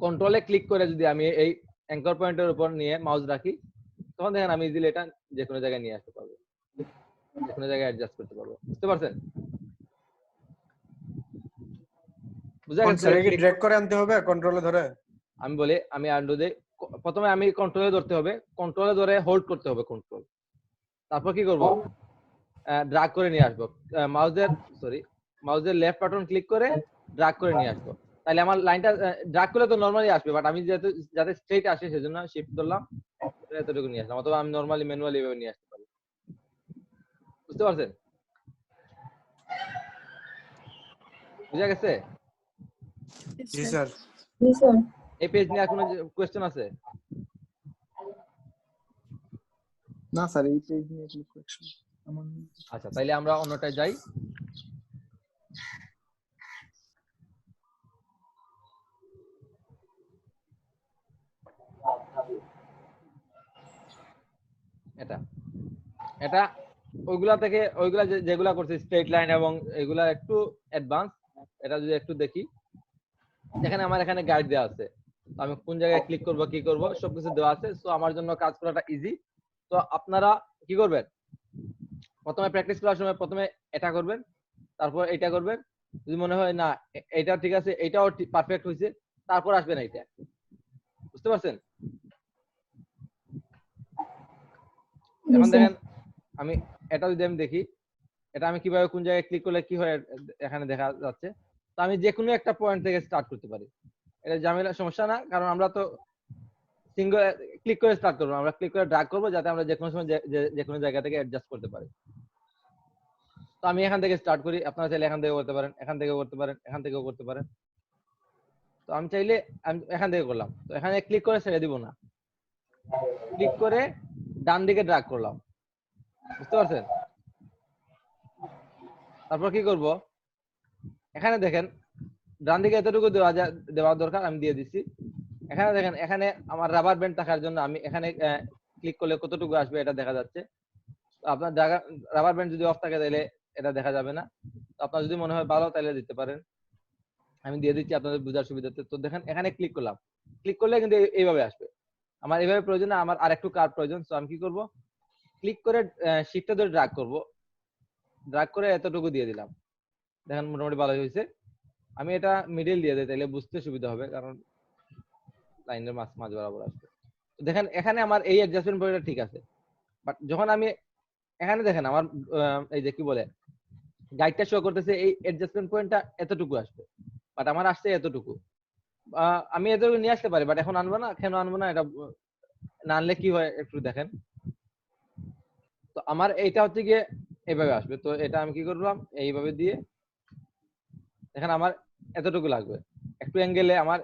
কন্ট্রোলে ক্লিক করে যদি আমি এই অ্যাঙ্কর পয়েন্টের উপর নিয়ে মাউস রাখি, তখন দেখেন আমি ইজিলি এটা যে কোনো জায়গায় নিয়ে আসতে পারবো, যে কোনো জায়গায় অ্যাডজাস্ট করতে পারবো। বুঝতে পারছেন? বুঝা গেছে? স্যার কি ড্র্যাগ করে আনতে হবে কন্ট্রোলে ধরে? আমি বলি, আমি আন্ডু দেই। প্রথমে আমি কন্ট্রোলে ধরতে হবে, কন্ট্রোলে ধরে হোল্ড করতে হবে কন্ট্রোল। তারপর কি করব? ড্র্যাগ করে নিয়ে আসবো। মাউসের লেফট বাটন ক্লিক করে ড্র্যাগ করে নিয়ে আসবো। তাহলে আমার লাইনটা ড্র্যাগ করলে তো নরমালি আসবে, বাট আমি যাতে স্ট্রেট আসে সেজন্য শিফট ধরলাম, এতটুকু নিয়ে আসলাম। অথবা আমি নরমালি ম্যানুয়ালি এভাবে নিয়ে আসতে পারি। বুঝতে পারছেন? বুঝা গেছে? জি স্যার। জি স্যার। এই পেজ নিয়ে কোনো কোয়েশ্চেন আছে? না স্যার, এই পেজ নিয়ে কোনো কোয়েশ্চেন আমার নেই। আচ্ছা, তাইলে আমরা অন্যটায় যাই। এটা এটা ওইগুলা থেকে ওইগুলা যেগুলা করছে স্ট্রেট লাইন এবং এগুলা একটু অ্যাডভান্স। এটা যদি একটু দেখি, এখানে আমার এখানে গাইড দেওয়া আছে। তো আমি কোন জায়গায় ক্লিক করব, কি করব সবকিছু দেওয়া আছে। সো আমার জন্য কাজ করাটা ইজি। তো আপনারা কি করবেন? প্রথমে প্র্যাকটিস করার সময় প্রথমে এটা করবেন, তারপর এটা করবেন। যদি মনে হয় না এটা ঠিক আছে, এটাও পারফেক্ট হয়েছে, তারপর আসবেন এইটা। বুঝতে পারছেন? এখন দেখেন আমি এটা যদি আমি দেখি, এটা আমি কিভাবে কোন জায়গায় ক্লিক করলে কি হয় এখানে দেখা যাচ্ছে। তো আমি যে কোনো একটা পয়েন্ট থেকে স্টার্ট করতে পারি, এটা ঝামেলা সমস্যা না, কারণ আমরা তো সিঙ্গেল ক্লিক করে স্টার্ট করবো, আমরা ক্লিক করে ড্র্যাগ করবো যাতে আমরা যে কোনো সময় যে কোনো জায়গা থেকে অ্যাডজাস্ট করতে পারি। তো আমি এখান থেকে স্টার্ট করি, আপনারা চাইলে এখান থেকে করতে পারেন, এখান থেকেও করতে পারেন, এখান থেকেও করতে পারেন। তো আমি চাইলে আমি এখান থেকে করলাম, তো এখানে ক্লিক করে ছেড়ে দিব না, ক্লিক করে ডান দিকে ড্র্যাগ করলাম। বুঝতে পারছেন? তারপর কি করব? এখানে দেখেন ডান দিকে এতটুকু দেওয়া দরকার, আমি দিয়ে দিচ্ছি। এখানে দেখেন, এখানে আমার রাবার ব্যান্ড থাকার জন্য আমি এখানে ক্লিক করলে কতটুকু আসবে এটা দেখা যাচ্ছে। আপনার রাবার ব্যান্ড যদি অফ থাকে তাহলে এটা দেখা যাবে না। তো আপনার যদি মনে হয় ভালো তাহলে দিতে পারেন, আমি দিয়ে দিচ্ছি আপনাদের বোঝার সুবিধাতে। তো দেখেন এখানে ক্লিক করলাম, ক্লিক করলে কিন্তু এইভাবে আসবে। আমার এইভাবে প্রয়োজন না, আমার আরেকটু কার্ভ প্রয়োজন। তো আমি কি করব? ক্লিক করে শিফটে ধরে ড্র্যাগ করব, ড্র্যাগ করে এতটুকু দিয়ে দিলাম। দেখেন মোটামুটি ভালো হয়েছে। আমি এটা মিডল দিয়ে দিই, তাহলে বুঝতে সুবিধা হবে, কারণ লাইনের মাঝ বরাবর আসবে। তো দেখেন এখানে আমার এই অ্যাডজাস্টমেন্ট পয়েন্টটা ঠিক আছে, বাট যখন আমি এখানে দেখেন আমার এই যে কি বলে গাইডটা শো করতেছে এই অ্যাডজাস্টমেন্ট পয়েন্টটা এতটুকু আসবে, বাট আমার আসছে এতটুকু। আমি এতটুকু নিয়ে আসতে পারি, বাট এখন আনবো না। কেন আনবো না? এটা না আনলে কি হয় একটু দেখেন। তো আমার এইটা হচ্ছে গিয়ে এইভাবে আসবে। তো এটা আমি কি করলাম, এইভাবে দিয়ে দেখেন আমার এতটুকু লাগবে। একটু অ্যাঙ্গেলে আমার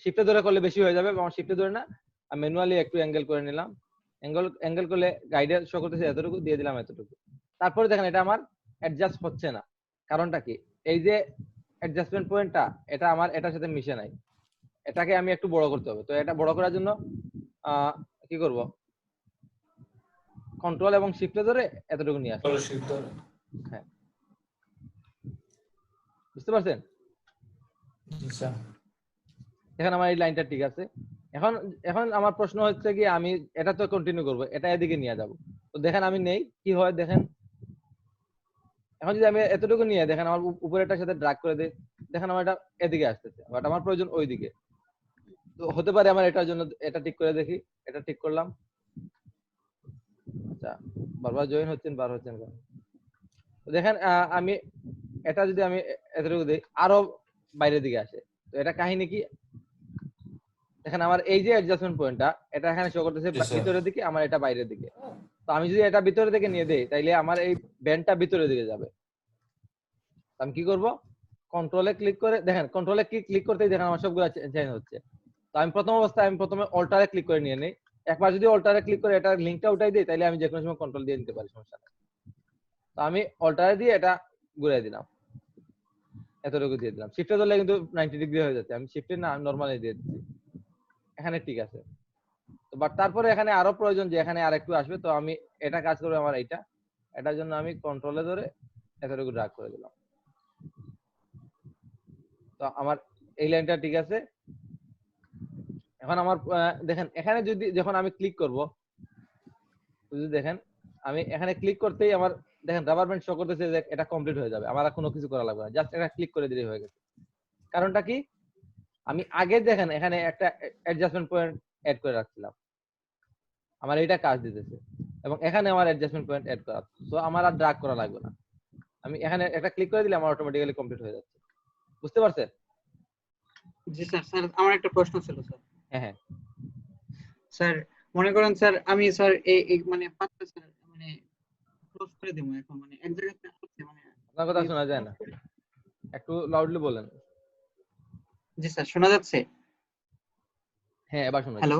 শিফটে ধরে করলে বেশি হয়ে যাবে, আমার শিফটে ধরে না, আমি ম্যানুয়ালি একটু অ্যাঙ্গেল করে নিলাম। অ্যাঙ্গেল করলে গাইডে শো করতেছে এতটুকু, দিয়ে দিলাম এতটুকু। তারপরে দেখেন এটা আমার অ্যাডজাস্ট হচ্ছে না। কারণটা কি? এই যে অ্যাডজাস্টমেন্ট পয়েন্টটা, এটা আমার এটার সাথে মিশে নাই। এটাকে আমি একটু বড় করতে হবে। তো এটা বড় করার জন্য কি করব? কন্ট্রোল এবং শিফটে ধরে এতটুকু নিয়ে আসবো। হ্যাঁ, বুঝতে পারছেন? জি স্যার। এখন আমার এই লাইনটা ঠিক আছে। এখন এখন আমার প্রশ্ন হচ্ছে কি আমি এটা তো কন্টিনিউ করব, এটা এদিকে নিয়ে যাব। তো দেখেন আমি নেই, কি হয় দেখেন, এখন যদি আমি এতটুকু নিয়ে দেখেন আমার উপরেরটার সাথে ড্রাগ করে দিই, দেখেন আমার এটা এদিকে আসতেছে, বাট আমার প্রয়োজন ওইদিকে। তো হতে পারে আমার এটার জন্য এটা ঠিক করে দেখি, এটা ঠিক করলাম। আচ্ছা, বারবার জয়েন হচ্ছেন, বার হচ্ছেন কেন? তো দেখেন আমি এটা যদি আমি এতটুকু দিই, আরো বাইরের দিকে আসে। তো এটা কাহিনী কি, দেখেন আমার এই যে অ্যাডজাস্টমেন্ট পয়েন্টটা, এটা এখানে শো করতেছে ভিতরের দিকে, আমার এটা বাইরের দিকে। তো আমি যদি এটা ভিতরের দিকে নিয়ে দেই, তাইলে আমার এই ব্যান্ডটা ভিতরের দিকে যাবে। আমি কি করব, কন্ট্রোলে ক্লিক করে দেখেন, কন্ট্রোলে ক্লিক করতেই দেখেন আমার সবগুলো চেঞ্জ হচ্ছে। তো আমি প্রথম অবস্থায় আমি প্রথমে অল্টারে ক্লিক করে নিয়ে নেই। একবার যদি অল্টারে ক্লিক করে এটা লিংকটা উঠাই দিই, তাহলে আমি যে কোনো সময় কন্ট্রোল দিয়ে দিতে পারি, সমস্যা নেই। তো আমি অল্টারে দিয়ে এটা ঘুরিয়ে দিলাম, এতটুকু দিয়ে দিলাম। শিফটে ধরলে কিন্তু 90 ডিগ্রি হয়ে যাচ্ছে, আমি শিফটে না নরমালি দিয়ে দিচ্ছি, এখানে ঠিক আছে। তো বাট তারপরে এখানে আরো প্রয়োজন যে এখানে আরেকটু আসবে, তো আমি এটা কাজ করবে আমার এইটা, এটার জন্য আমি কন্ট্রোলে ধরে এতটুকু ড্রাগ করে দিলাম। তো আমার এই লাইনটা ঠিক আছে। এখন আমার দেখেন এখানে যদি যখন আমি ক্লিক করব, যদি দেখেন আমি এখানে ক্লিক করতেই আমার দেখেন রাবার ব্যান্ড শো করতেছে যে এটা কমপ্লিট হয়ে যাবে, আমার আর কোনো কিছু করা লাগবে না, জাস্ট এটা ক্লিক করে দিলেই হয়ে গেছে। কারণটা কি, আমি আগে দেখেন এখানে একটা অ্যাডজাস্টমেন্ট পয়েন্ট অ্যাড করে রাখছিলাম, আমার এটা কাজ দিতেছে, এবং এখানে আমার অ্যাডজাস্টমেন্ট পয়েন্ট অ্যাড করা, তো আমার আর ড্রাগ করা লাগবে না। আমি এখানে একটা ক্লিক করে দিলে আমার অটোমেটিক্যালি কমপ্লিট হয়ে যাচ্ছে। বুঝতে পারছেন? জি স্যার। স্যার আমার একটা প্রশ্ন ছিল স্যার। হ্যাঁ হ্যাঁ, স্যার মনে করেন স্যার আমি স্যার এই মানে পাঁচটা স্যার মানে ক্লোজ করে দেবো এখন, মানে এক জায়গাতে আছে মানে। আপনার কথা শোনা যায় না, একটু লাউডলি বলেন। জি স্যার, শোনা যাচ্ছে? হ্যাঁ এবার শোনা যায়। হ্যালো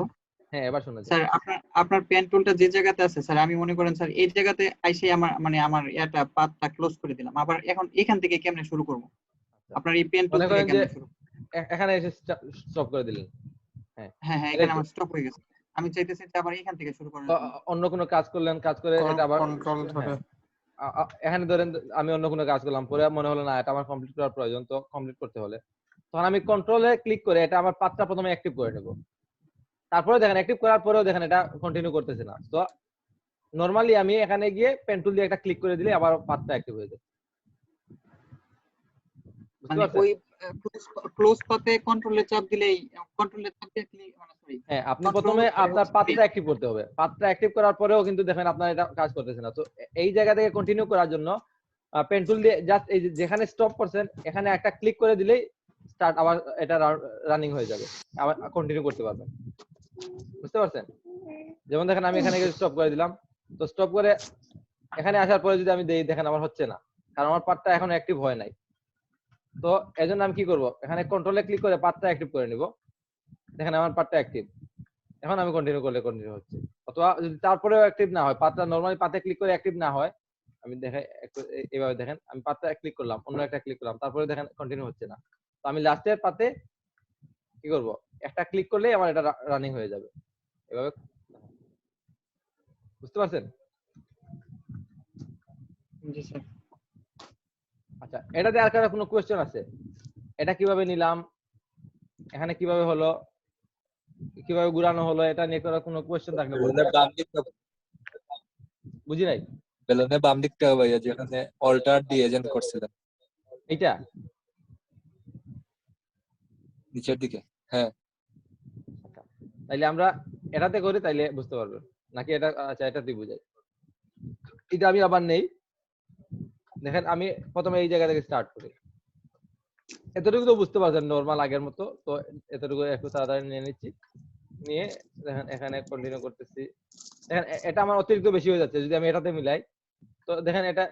হ্যাঁ এবার শোনা যায়। স্যার, আপনার পেন টুলটা যে জায়গাতে আছে স্যার, আমি মনে করেন স্যার এই জায়গাতে আইসে আমার মানে আমার এটা পাথটা ক্লোজ করে দিলাম, আবার এখন এখান থেকে কেমনে শুরু করব? আপনার এই পেন টুল মনে থেকে করেন যে কেমনে শুরু? এখানে এসে স্টপ করে দিলেন। হ্যাঁ হ্যাঁ হ্যাঁ, এখানে আমার স্টপ হয়ে গেছে। আমি চাইতেছি যে আবার এখান থেকে শুরু করার জন্য। অন্য কোনো কাজ করলেন, কাজ করে এটা আবার কন্ট্রোল ধরে এখানে ধরেন আমি অন্য কোনো কাজ করলাম, পরে মনে হলো না এটা আমার কমপ্লিট করার প্রয়োজন, তো কমপ্লিট করতে হলে তখন আমি কন্ট্রোলে ক্লিক করে এটা আমার পাথটা প্রথমে অ্যাক্টিভ করে নেব। তারপরে দেখেন অ্যাক্টিভ করার পরেও দেখেন এটা কন্টিনিউ করতেছে না। তো নরমালি আমি এখানে গিয়ে পেন টুল দিয়ে একটা ক্লিক করে দিলে আবার পাথটা অ্যাক্টিভ হয়ে যাবে। বুঝতে মানে পারছেন? ওই ক্লোজ পাতে কন্ট্রোলে চাপ দিলেই, কন্ট্রোলে চাপ দিয়ে ক্লিক মানে সরি হ্যাঁ, আপনি প্রথমে আপনার পাথটা অ্যাক্টিভ করতে হবে। পাথটা অ্যাক্টিভ করার পরেও কিন্তু দেখেন আপনার এটা কাজ করতেছে না। তো এই জায়গা থেকে কন্টিনিউ করার জন্য পেন টুল দিয়ে জাস্ট এই যেখানে স্টপ করছেন এখানে একটা ক্লিক করে দিলেই স্টার্ট, আবার এটা রানিং হয়ে যাবে, আবার কন্টিনিউ করতে পারবেন। বুঝতে পারছেন? যেমন দেখেন আমি এখানে স্টপ করে দিলাম, তো স্টপ করে এখানে আসার পরে যদি আমি দেই, দেখেন আমার হচ্ছে না, কারণ আমার পাথটা এখন অ্যাক্টিভ হয় নাই। তো এজন্য আমি কি করব, এখানে কন্ট্রোলে ক্লিক করে পাথটা অ্যাক্টিভ করে নিব। দেখেন আমার পাথটা অ্যাক্টিভ, এখন আমি কন্টিনিউ করলে কন্টিনিউ হচ্ছে। অথবা যদি তারপরেও অ্যাক্টিভ না হয়, পাথটা নরমালি পাথে ক্লিক করে অ্যাক্টিভ না হয়, আমি দেখে একটু এইভাবে দেখেন আমি পাথটা ক্লিক করলাম, অন্য একটা ক্লিক করলাম, তারপরে দেখেন কন্টিনিউ হচ্ছে না। তো আমি লাস্টের পাথে কি করব, একটা ক্লিক করলেই আমার এটা রানিং হয়ে যাবে এভাবে। বুঝতে পারছেন? জি স্যার। আচ্ছা, এটাতে আর কারো কোনো কোশ্চেন আছে? এটা কিভাবে নিলাম, এখানে কিভাবে হলো, কিভাবে ঘুরানো হলো, এটা নিয়ে কারো কোনো কোশ্চেন থাকলে বলুন। বুঝি নাই। বেলুনের বাম দিকটা ভাইয়া, যেখানে অল্টার দিয়ে এজেন্ট করছিলেন, এইটা নিচের দিকে। হ্যাঁ, তাইলে আমরা এটাতে করি, তাইলে বুঝতে পারবেন নাকি এটা? আচ্ছা, এটাতেই বুঝাই। এটা আমি আবার নেই, দেখেন আমি প্রথমে এই জায়গা থেকে স্টার্ট করি। এতটুকু তো বুঝতে পারছেন নরমাল আগের মতো। তো এতটুকু একটু তাড়াতাড়ি নিয়ে নিচ্ছি, নিয়ে দেখেন এখানে কন্টিনিউ করতেছি। দেখেন এটা আমার অতিরিক্ত বেশি হয়ে যাচ্ছে, যদি আমি এটাতে মিলাই তো দেখেন এটা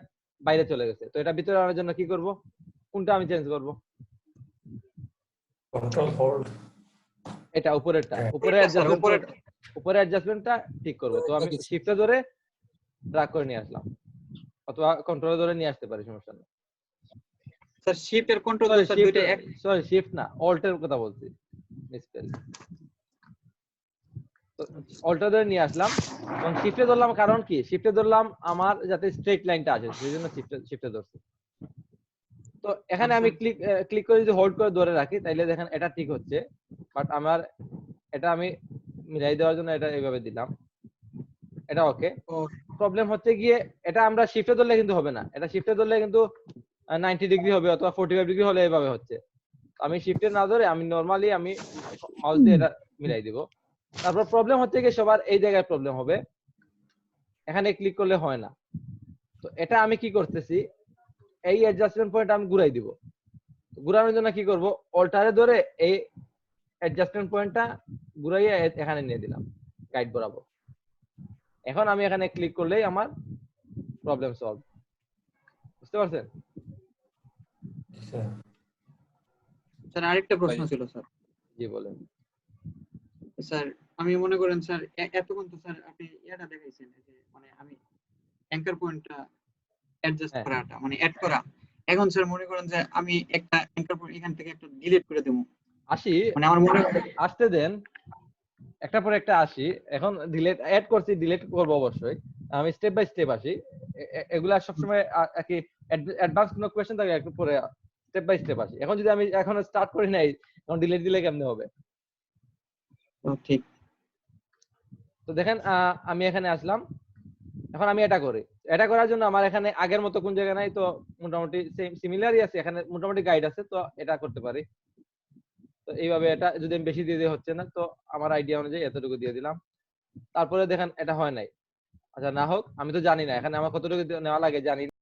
বাইরে চলে গেছে। তো এটা ভিতরে আনার জন্য কি করব, কোনটা আমি চেঞ্জ করব? Control hold. এটা উপরেরটা, উপরে অ্যাডজাস্টমেন্টটা ঠিক করব। তো আমি শিফটে ধরে ড্র্যাগ করে নিয়ে আসলাম, অথবা কন্ট্রোলে ধরে নিয়ে আসতে পারি, সমস্যা নেই। স্যার শিফট এর কন্ট্রোল স্যার দুইটা এক। সরি শিফট না, অল্টের কথা বলছি, মিসস্পেল। তো অল্টার ধরে নিয়ে আসলাম এবং শিফটে ধরলাম, কারণ কি শিফটে ধরলাম আমার যাতে স্ট্রেট লাইনটা আসে, সেজন্য শিফটে ধরছি। তো এখানে আমি ক্লিক করে যদি হোল্ড করে ধরে রাখি, তাইলে দেখেন এটা ঠিক হচ্ছে, বাট আমার এটা আমি মিলাই দেওয়ার জন্য এটা এইভাবে দিলাম, এটা ওকে। Okay. প্রবলেম হচ্ছে গিয়ে এটা আমরা শিফটে ধরলে কিন্তু হবে না, এটা শিফটে ধরলে কিন্তু 90 ডিগ্রি হবে অথবা 45 ডিগ্রি হলে এইভাবে হচ্ছে। আমি শিফটে না ধরে আমি নরমালি আমি মাউস দিয়ে এটা মিলাই দিব। তারপর প্রবলেম হচ্ছে গিয়ে সবার এই জায়গায় প্রবলেম হবে, এখানে ক্লিক করলে হয় না। তো এটা আমি কি করতেছি, এই অ্যাডজাস্টমেন্ট পয়েন্ট আমি ঘুরাই দিব। ঘুরানোর জন্য কি করব, অল্টারে ধরে এই অ্যাডজাস্টমেন্ট পয়েন্টটা ঘুরাইয়ে এখানে নিয়ে দিলাম গাইড বরাবর। এখন আমি এখানে ক্লিক করলেই আমার প্রবলেম সলভ। বুঝতে পারছেন? স্যার স্যার আরেকটা প্রশ্ন ছিল স্যার। জি বলেন। স্যার আমি মনে করেন স্যার এতক্ষণ তো স্যার আপনি এটা দেখাইছেন যে মানে আমি অ্যাঙ্কার পয়েন্টটা অ্যাডজাস্ট হ্যাঁ। করাটা মানে অ্যাড করা। এখন স্যার মনে করেন যে আমি একটা অ্যাঙ্কার পয়েন্ট এখান থেকে একটা ডিলিট করে দেবো, আসি, মানে আমার মনে আসতে দেন, একটা পরে একটা আসি। এখন ডিলিট অ্যাড করছি, ডিলিট করব অবশ্যই। আমি স্টেপ বাই স্টেপ আসি, এগুলা সবসময় কি অ্যাডভান্স কোনো কোয়েশ্চেন থাকে একটু পরে স্টেপ বাই স্টেপ আসি। এখন যদি আমি এখন স্টার্ট করি নাই, এখন ডিলিট দিলে কেমনে হবে? ঠিক। তো দেখেন আমি এখানে আসলাম, এখন আমি এটা করি। এটা করার জন্য আমার এখানে আগের মতো কোন জায়গা নাই, তো মোটামুটি সেম সিমিলারই আছে, এখানে মোটামুটি গাইড আছে, তো এটা করতে পারি। তো এইভাবে এটা যদি আমি বেশি দিয়ে দিয়ে হচ্ছে না, তো আমার আইডিয়া অনুযায়ী এতটুকু দিয়ে দিলাম। তারপরে দেখেন এটা হয় নাই। আচ্ছা না হোক, আমি তো জানি না এখানে আমার কতটুকু নেওয়া লাগে জানি না।